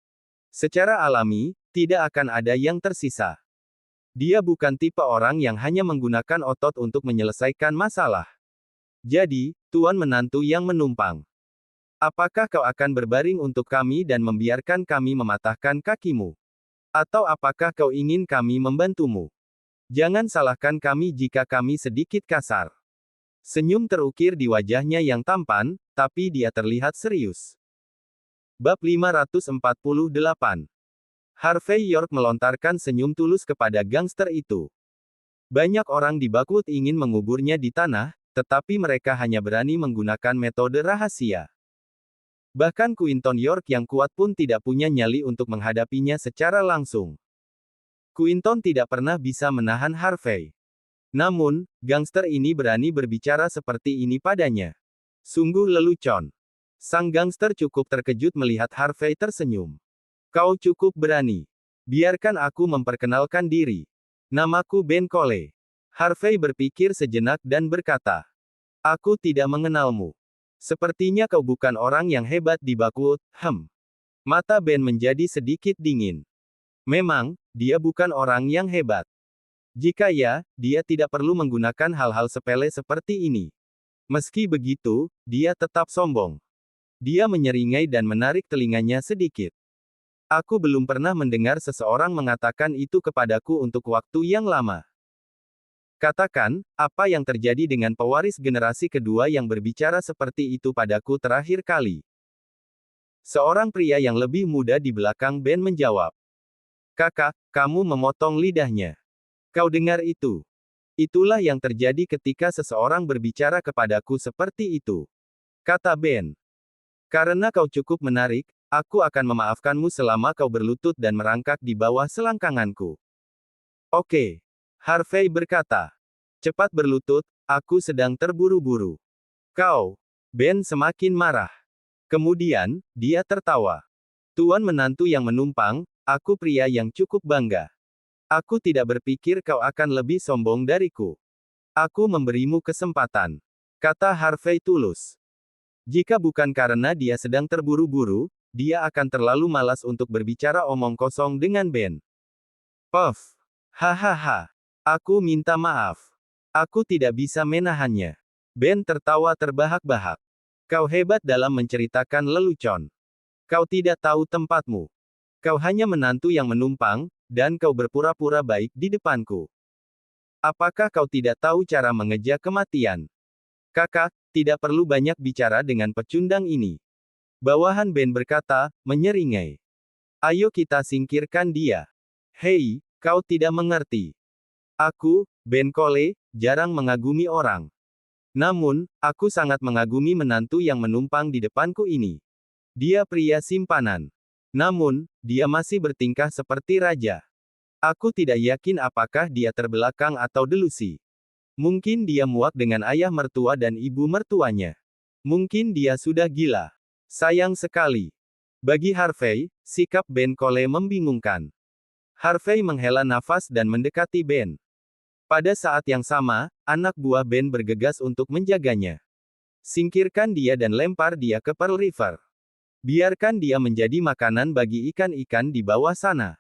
Secara alami, tidak akan ada yang tersisa. Dia bukan tipe orang yang hanya menggunakan otot untuk menyelesaikan masalah. Jadi, tuan menantu yang menumpang. Apakah kau akan berbaring untuk kami dan membiarkan kami mematahkan kakimu? Atau apakah kau ingin kami membantumu? Jangan salahkan kami jika kami sedikit kasar. Senyum terukir di wajahnya yang tampan, tapi dia terlihat serius. Bab 548. Harvey York melontarkan senyum tulus kepada gangster itu. Banyak orang di Buckwood ingin menguburnya di tanah, tetapi mereka hanya berani menggunakan metode rahasia. Bahkan Quinton York yang kuat pun tidak punya nyali untuk menghadapinya secara langsung. Quinton tidak pernah bisa menahan Harvey. Namun, gangster ini berani berbicara seperti ini padanya. Sungguh lelucon. Sang gangster cukup terkejut melihat Harvey tersenyum. Kau cukup berani. Biarkan aku memperkenalkan diri. Namaku Ben Cole. Harvey berpikir sejenak dan berkata, aku tidak mengenalmu. Sepertinya kau bukan orang yang hebat di Bakwood. Mata Ben menjadi sedikit dingin. Memang, dia bukan orang yang hebat. Jika ya, dia tidak perlu menggunakan hal-hal sepele seperti ini. Meski begitu, dia tetap sombong. Dia menyeringai dan menarik telinganya sedikit. Aku belum pernah mendengar seseorang mengatakan itu kepadaku untuk waktu yang lama. Katakan, apa yang terjadi dengan pewaris generasi kedua yang berbicara seperti itu padaku terakhir kali? Seorang pria yang lebih muda di belakang Ben menjawab. Kakak, kamu memotong lidahnya. Kau dengar itu? Itulah yang terjadi ketika seseorang berbicara kepadaku seperti itu. Kata Ben. Karena kau cukup menarik, aku akan memaafkanmu selama kau berlutut dan merangkak di bawah selangkanganku. Oke. Harvey berkata. Cepat berlutut, aku sedang terburu-buru. Kau. Ben semakin marah. Kemudian, dia tertawa. Tuan menantu yang menumpang, aku pria yang cukup bangga. Aku tidak berpikir kau akan lebih sombong dariku. Aku memberimu kesempatan. Kata Harvey tulus. Jika bukan karena dia sedang terburu-buru, dia akan terlalu malas untuk berbicara omong kosong dengan Ben. Puff. Hahaha. Aku minta maaf. Aku tidak bisa menahannya. Ben tertawa terbahak-bahak. Kau hebat dalam menceritakan lelucon. Kau tidak tahu tempatmu. Kau hanya menantu yang menumpang, dan kau berpura-pura baik di depanku. Apakah kau tidak tahu cara mengejar kematian? Kakak, tidak perlu banyak bicara dengan pecundang ini. Bawahan Ben berkata, menyeringai. Ayo kita singkirkan dia. Hei, kau tidak mengerti. Aku, Ben Cole, jarang mengagumi orang. Namun, aku sangat mengagumi menantu yang menumpang di depanku ini. Dia pria simpanan. Namun, dia masih bertingkah seperti raja. Aku tidak yakin apakah dia terbelakang atau delusi. Mungkin dia muak dengan ayah mertua dan ibu mertuanya. Mungkin dia sudah gila. Sayang sekali. Bagi Harvey, sikap Ben Cole membingungkan. Harvey menghela nafas dan mendekati Ben. Pada saat yang sama, anak buah Ben bergegas untuk menjaganya. Singkirkan dia dan lempar dia ke Pearl River. Biarkan dia menjadi makanan bagi ikan-ikan di bawah sana.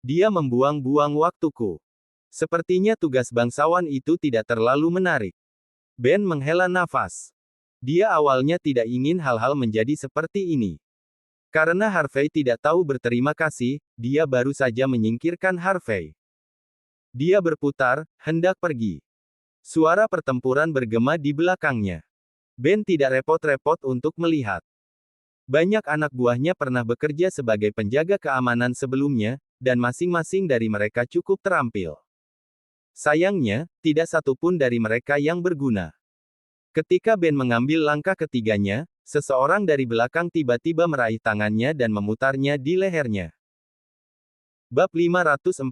Dia membuang-buang waktuku. Sepertinya tugas bangsawan itu tidak terlalu menarik. Ben menghela nafas. Dia awalnya tidak ingin hal-hal menjadi seperti ini. Karena Harvey tidak tahu berterima kasih, dia baru saja menyingkirkan Harvey. Dia berputar, hendak pergi. Suara pertempuran bergema di belakangnya. Ben tidak repot-repot untuk melihat. Banyak anak buahnya pernah bekerja sebagai penjaga keamanan sebelumnya, dan masing-masing dari mereka cukup terampil. Sayangnya, tidak satupun dari mereka yang berguna. Ketika Ben mengambil langkah ketiganya, seseorang dari belakang tiba-tiba meraih tangannya dan memutarnya di lehernya. Bab 549.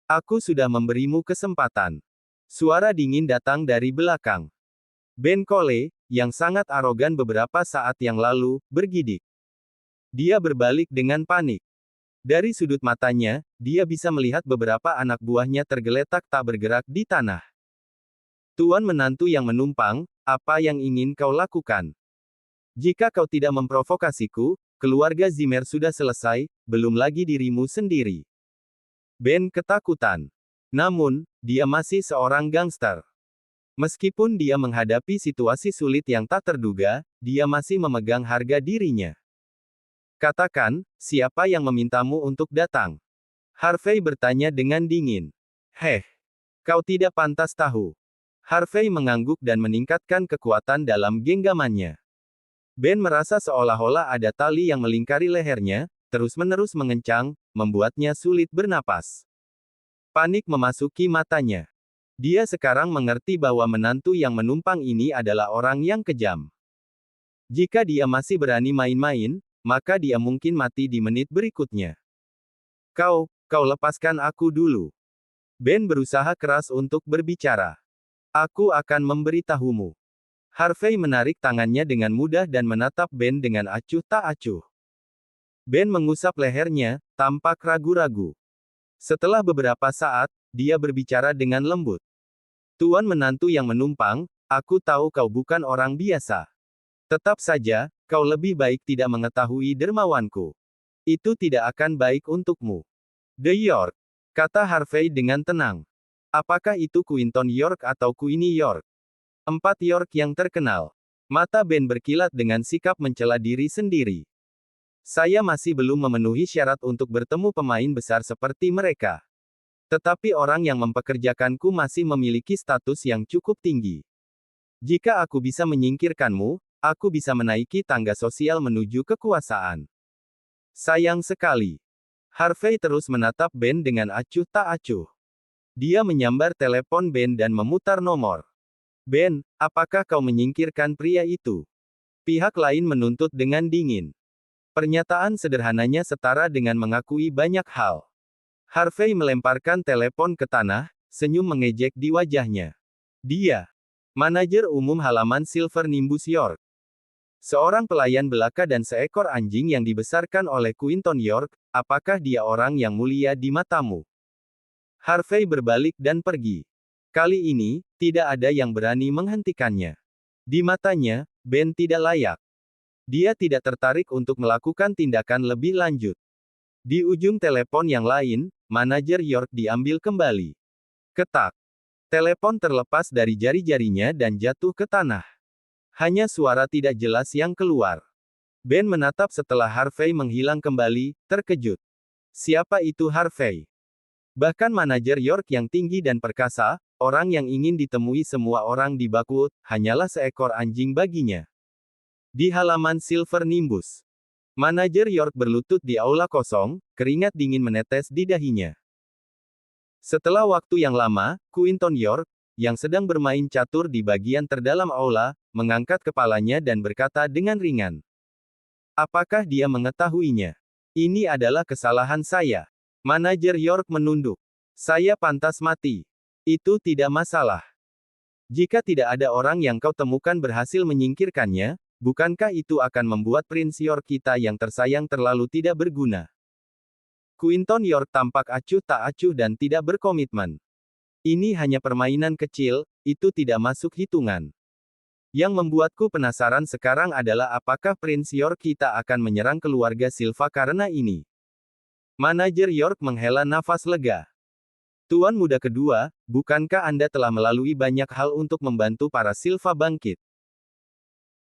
Aku sudah memberimu kesempatan. Suara dingin datang dari belakang. Ben Cole, yang sangat arogan beberapa saat yang lalu, bergidik. Dia berbalik dengan panik. Dari sudut matanya, dia bisa melihat beberapa anak buahnya tergeletak tak bergerak di tanah. Tuan menantu yang menumpang, apa yang ingin kau lakukan? Jika kau tidak memprovokasiku, keluarga Zimmer sudah selesai, belum lagi dirimu sendiri. Ben ketakutan. Namun, dia masih seorang gangster. Meskipun dia menghadapi situasi sulit yang tak terduga, dia masih memegang harga dirinya. Katakan, siapa yang memintamu untuk datang? Harvey bertanya dengan dingin. Kau tidak pantas tahu. Harvey mengangguk dan meningkatkan kekuatan dalam genggamannya. Ben merasa seolah-olah ada tali yang melingkari lehernya, terus-menerus mengencang, membuatnya sulit bernapas. Panik memasuki matanya. Dia sekarang mengerti bahwa menantu yang menumpang ini adalah orang yang kejam. Jika dia masih berani main-main, maka dia mungkin mati di menit berikutnya. Kau lepaskan aku dulu. Ben berusaha keras untuk berbicara. Aku akan memberitahumu. Harvey menarik tangannya dengan mudah dan menatap Ben dengan acuh tak acuh. Ben mengusap lehernya, tampak ragu-ragu. Setelah beberapa saat, dia berbicara dengan lembut. Tuan menantu yang menumpang, aku tahu kau bukan orang biasa. Tetap saja, kau lebih baik tidak mengetahui dermawanku. Itu tidak akan baik untukmu. The York, kata Harvey dengan tenang. Apakah itu Quinton York atau Queenie York? 4 York yang terkenal. Mata Ben berkilat dengan sikap mencela diri sendiri. Saya masih belum memenuhi syarat untuk bertemu pemain besar seperti mereka. Tetapi orang yang mempekerjakanku masih memiliki status yang cukup tinggi. Jika aku bisa menyingkirkanmu, aku bisa menaiki tangga sosial menuju kekuasaan. Sayang sekali. Harvey terus menatap Ben dengan acuh tak acuh. Dia menyambar telepon Ben dan memutar nomor. Ben, apakah kau menyingkirkan pria itu? Pihak lain menuntut dengan dingin. Pernyataan sederhananya setara dengan mengakui banyak hal. Harvey melemparkan telepon ke tanah, senyum mengejek di wajahnya. Dia, manajer umum halaman Silver Nimbus York. Seorang pelayan belaka dan seekor anjing yang dibesarkan oleh Quinton York, apakah dia orang yang mulia di matamu? Harvey berbalik dan pergi. Kali ini, tidak ada yang berani menghentikannya. Di matanya, Ben tidak layak. Dia tidak tertarik untuk melakukan tindakan lebih lanjut. Di ujung telepon yang lain, manajer York diambil kembali. Ketak. Telepon terlepas dari jari-jarinya dan jatuh ke tanah. Hanya suara tidak jelas yang keluar. Ben menatap setelah Harvey menghilang kembali, terkejut. Siapa itu Harvey? Bahkan manajer York yang tinggi dan perkasa, orang yang ingin ditemui semua orang di Buckwood, hanyalah seekor anjing baginya. Di halaman Silver Nimbus, manajer York berlutut di aula kosong, keringat dingin menetes di dahinya. Setelah waktu yang lama, Quinton York, yang sedang bermain catur di bagian terdalam aula, mengangkat kepalanya dan berkata dengan ringan. Apakah dia mengetahuinya? Ini adalah kesalahan saya. Manajer York menunduk. Saya pantas mati. Itu tidak masalah. Jika tidak ada orang yang kau temukan berhasil menyingkirkannya, bukankah itu akan membuat Prince York kita yang tersayang terlalu tidak berguna? Quinton York tampak acuh tak acuh dan tidak berkomitmen. Ini hanya permainan kecil, itu tidak masuk hitungan. Yang membuatku penasaran sekarang adalah apakah Prince York kita akan menyerang keluarga Silva karena ini. Manajer York menghela nafas lega. Tuan muda kedua, bukankah Anda telah melalui banyak hal untuk membantu para Silva bangkit?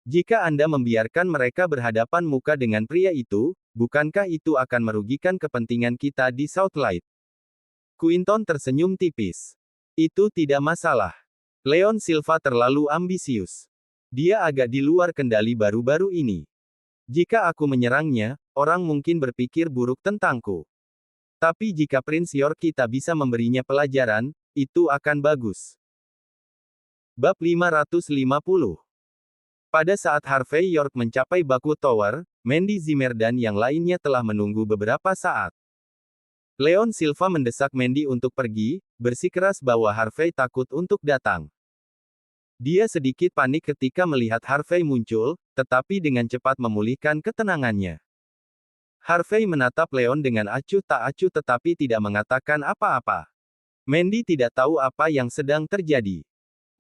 Jika Anda membiarkan mereka berhadapan muka dengan pria itu, bukankah itu akan merugikan kepentingan kita di Southlight? Quinton tersenyum tipis. Itu tidak masalah. Leon Silva terlalu ambisius. Dia agak di luar kendali baru-baru ini. Jika aku menyerangnya, orang mungkin berpikir buruk tentangku. Tapi jika Prince York kita bisa memberinya pelajaran, itu akan bagus. Bab 550. Pada saat Harvey York mencapai Buckwood Tower, Mandy Zimmer dan yang lainnya telah menunggu beberapa saat. Leon Silva mendesak Mandy untuk pergi, bersikeras bahwa Harvey takut untuk datang. Dia sedikit panik ketika melihat Harvey muncul, tetapi dengan cepat memulihkan ketenangannya. Harvey menatap Leon dengan acuh tak acuh tetapi tidak mengatakan apa-apa. Mandy tidak tahu apa yang sedang terjadi.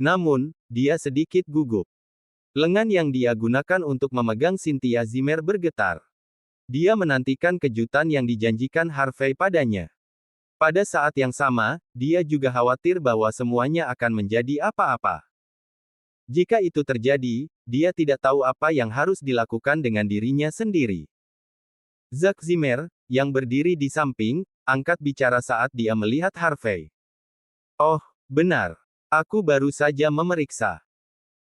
Namun, dia sedikit gugup. Lengan yang dia gunakan untuk memegang Cynthia Zimmer bergetar. Dia menantikan kejutan yang dijanjikan Harvey padanya. Pada saat yang sama, dia juga khawatir bahwa semuanya akan menjadi apa-apa. Jika itu terjadi, dia tidak tahu apa yang harus dilakukan dengan dirinya sendiri. Zack Zimmer, yang berdiri di samping, angkat bicara saat dia melihat Harvey. Oh, benar. Aku baru saja memeriksa.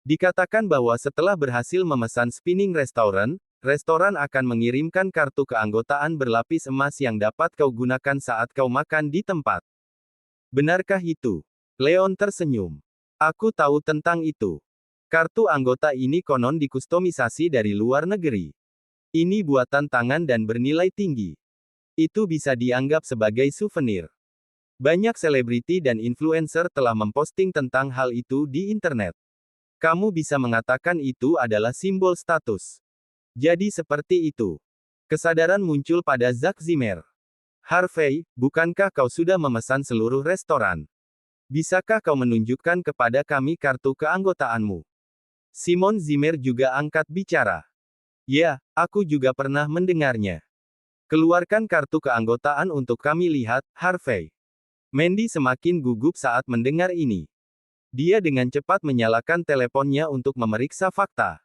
Dikatakan bahwa setelah berhasil memesan Spinning Restaurant, restoran akan mengirimkan kartu keanggotaan berlapis emas yang dapat kau gunakan saat kau makan di tempat. Benarkah itu? Leon tersenyum. Aku tahu tentang itu. Kartu anggota ini konon dikustomisasi dari luar negeri. Ini buatan tangan dan bernilai tinggi. Itu bisa dianggap sebagai souvenir. Banyak selebriti dan influencer telah memposting tentang hal itu di internet. Kamu bisa mengatakan itu adalah simbol status. Jadi seperti itu. Kesadaran muncul pada Zack Zimmer. Harvey, bukankah kau sudah memesan seluruh restoran? Bisakah kau menunjukkan kepada kami kartu keanggotaanmu? Simon Zimmer juga angkat bicara. Ya, aku juga pernah mendengarnya. Keluarkan kartu keanggotaan untuk kami lihat, Harvey. Mandy semakin gugup saat mendengar ini. Dia dengan cepat menyalakan teleponnya untuk memeriksa fakta.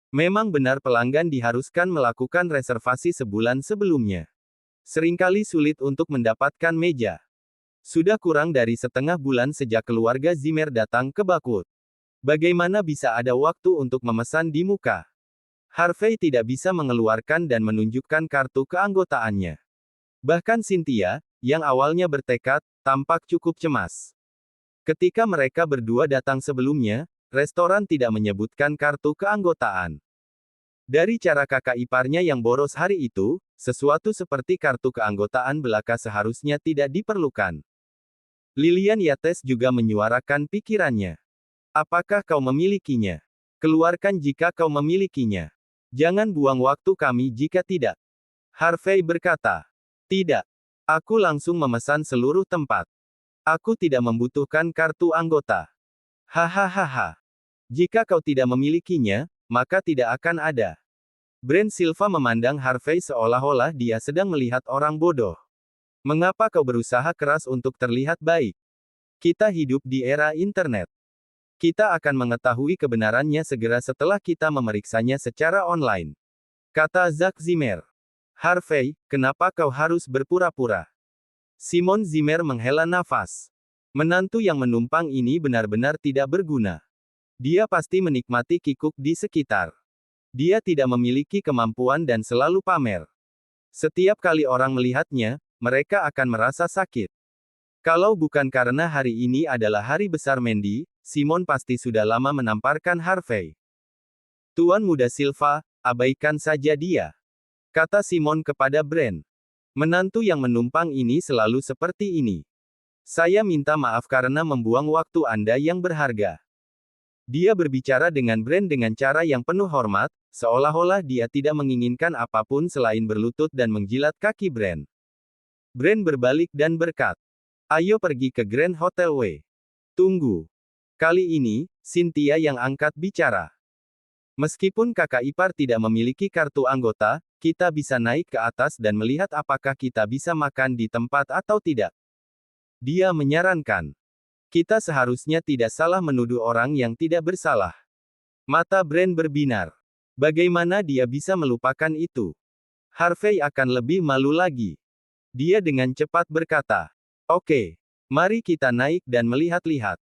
Memang benar pelanggan diharuskan melakukan reservasi sebulan sebelumnya. Seringkali sulit untuk mendapatkan meja. Sudah kurang dari setengah bulan sejak keluarga Zimmer datang ke Bakwood. Bagaimana bisa ada waktu untuk memesan di muka? Harvey tidak bisa mengeluarkan dan menunjukkan kartu keanggotaannya. Bahkan Cynthia, yang awalnya bertekad, tampak cukup cemas. Ketika mereka berdua datang sebelumnya, restoran tidak menyebutkan kartu keanggotaan. Dari cara kakak iparnya yang boros hari itu, sesuatu seperti kartu keanggotaan belaka seharusnya tidak diperlukan. Lilian Yates juga menyuarakan pikirannya. Apakah kau memilikinya? Keluarkan jika kau memilikinya. Jangan buang waktu kami jika tidak. Harvey berkata. Tidak. Aku langsung memesan seluruh tempat. Aku tidak membutuhkan kartu anggota. Hahaha. Jika kau tidak memilikinya, maka tidak akan ada. Brent Silva memandang Harvey seolah-olah dia sedang melihat orang bodoh. Mengapa kau berusaha keras untuk terlihat baik? Kita hidup di era internet. Kita akan mengetahui kebenarannya segera setelah kita memeriksanya secara online. Kata Zack Zimmer. Harvey, kenapa kau harus berpura-pura? Simon Zimmer menghela nafas. Menantu yang menumpang ini benar-benar tidak berguna. Dia pasti menikmati kikuk di sekitar. Dia tidak memiliki kemampuan dan selalu pamer. Setiap kali orang melihatnya, mereka akan merasa sakit. Kalau bukan karena hari ini adalah hari besar Mandy, Simon pasti sudah lama menamparkan Harvey. Tuan Muda Silva, abaikan saja dia. Kata Simon kepada Brent. Menantu yang menumpang ini selalu seperti ini. Saya minta maaf karena membuang waktu Anda yang berharga. Dia berbicara dengan Brent dengan cara yang penuh hormat, seolah-olah dia tidak menginginkan apapun selain berlutut dan menjilat kaki Brent. Brent berbalik dan berkata, ayo pergi ke Grand Hotel W. Tunggu. Kali ini, Cynthia yang angkat bicara. Meskipun kakak ipar tidak memiliki kartu anggota, kita bisa naik ke atas dan melihat apakah kita bisa makan di tempat atau tidak. Dia menyarankan. Kita seharusnya tidak salah menuduh orang yang tidak bersalah. Mata Brent berbinar. Bagaimana dia bisa melupakan itu? Harvey akan lebih malu lagi. Dia dengan cepat berkata, oke, mari kita naik dan melihat-lihat.